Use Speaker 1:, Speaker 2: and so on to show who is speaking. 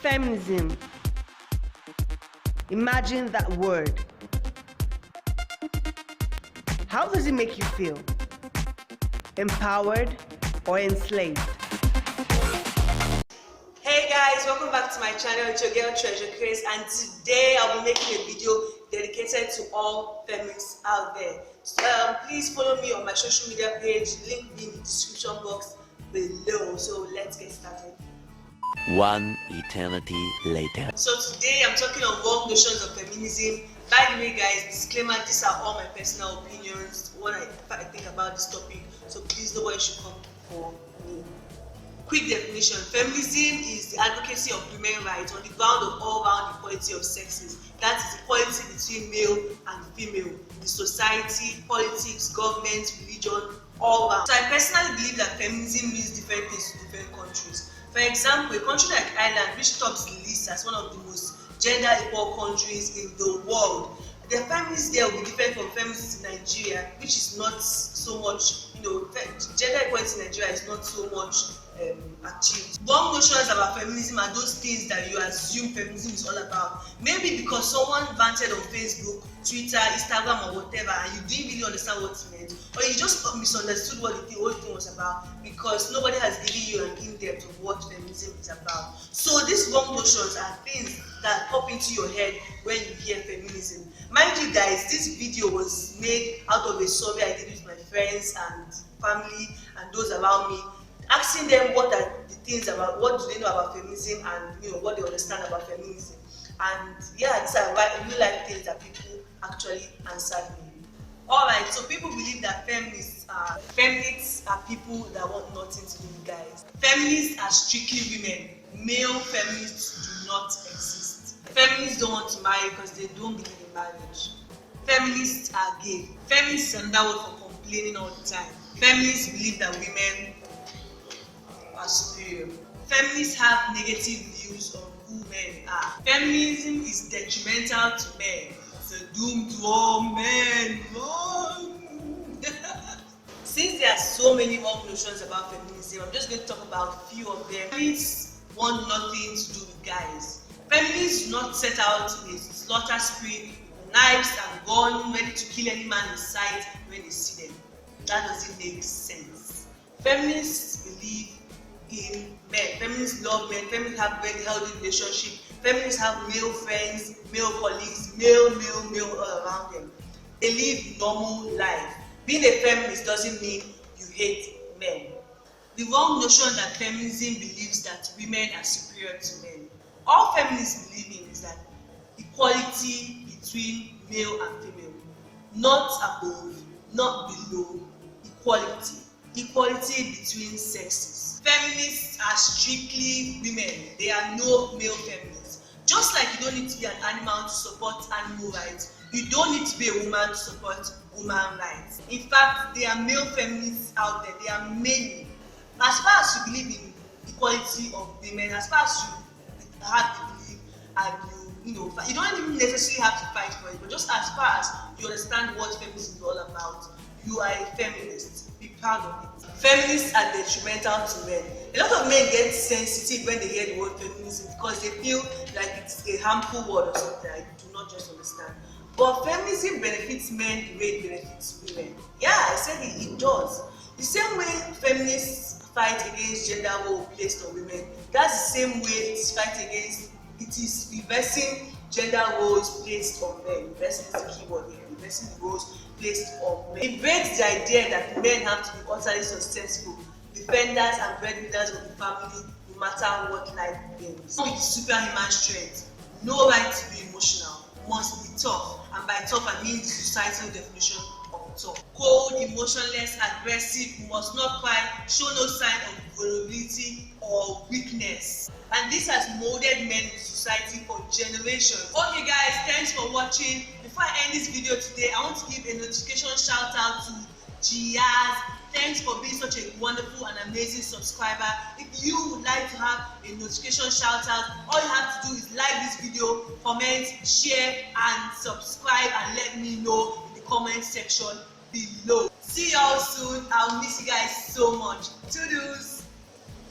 Speaker 1: Feminism. Imagine that word. How does it make you feel? Empowered or enslaved?
Speaker 2: Hey guys, welcome back to my channel. It's your girl Treasure Grace, and today I'll be making a video dedicated to all feminists out there. Please follow me on my social media page, link in the description box below. So let's get started.
Speaker 3: One eternity later.
Speaker 2: So today I'm talking on wrong notions of feminism. By the way guys, disclaimer, these are all my personal opinions, what I think about this topic, so please nobody should come for me. Quick definition: feminism is the advocacy of women's rights on the ground of all-round equality of sexes. That is equality between male and female, the society, politics, government, religion, all round. So I personally believe that feminism means different things to different countries. For example, a country like Ireland, which tops the list as one of the most gender equal countries in the world, the feminists there will be different from feminists in Nigeria, which is not so much, gender equality in Nigeria is not so much achieved. Wrong notions about feminism are those things that you assume feminism is all about. Maybe because someone ranted on Facebook, Twitter, Instagram or whatever, and you didn't really understand what it meant, or you just misunderstood what the whole thing was about because nobody has given you an in-depth of what feminism is about. So these wrong notions are things that pop into your head when you hear feminism. Mind you guys, this video was made out of a survey I did with my friends and family and those around me, asking them what are the things about, what do they know about feminism, and what they understand about feminism. And yeah, these are real life things that people actually answered me. Alright, so people believe that feminists are people that want nothing to do with guys. Feminists are strictly women. Male feminists do not exist. Feminists don't want to marry because they don't believe in marriage. Feminists are gay. Feminists is another word for complaining all the time. Feminists believe that women are superior. Feminists have negative views on who men are. Feminism is detrimental to men. It's a doom to all men. Since there are so many wrong notions about feminism, I'm just going to talk about a few of them. Feminists want nothing to do with guys. Feminists do not set out with slaughter spree, knives and gun, ready to kill any man in sight when they see them. That doesn't make sense. Feminists believe in men. Feminists love men. Feminists have very healthy relationship. Feminists have male friends, male colleagues, male all around them. They live normal life. Being a feminist doesn't mean you hate men. The wrong notion that feminism believes that women are superior to men. All feminists believe in is that equality between male and female, not above, not below, equality. Equality between sexes. Feminists are strictly women. There are no male feminists. Just like you don't need to be an animal to support animal rights, you don't need to be a woman to support woman rights. In fact, there are male feminists out there. There are many. As far as you believe in equality of women, as far as you have to believe and you don't even necessarily have to fight for it, but just as far as you understand what feminism is all about, you are a feminist. Be proud of it. Feminists are detrimental to men. A lot of men get sensitive when they hear the word feminism because they feel like it's a harmful word or something. I do not just understand. But feminism benefits men the way it benefits women. Yeah, I said it does. The same way feminists fight against gender role placed on women, that's the same way it is reversing gender roles placed on men. Reversing is the keyword here. Reversing the roles placed on men. It breaks the idea that men have to be utterly successful, defenders and breadwinners of the family, no matter what life brings. With superhuman strength, no right to be emotional, must be tough, and by tough I mean the societal definition of tough. Cold, emotionless, aggressive, must not cry, show no sign of vulnerability or weakness. And this has molded men in society for generations. Okay guys, thanks for watching. Before I end this video today, I want to give a notification shout out to Giaz. Thanks for being such a wonderful and amazing subscriber. If you would like to have a notification shout out, all you have to do is like this video, comment, share and subscribe, and let me know in the comment section below. See y'all soon. I'll miss you guys so much. Toodles.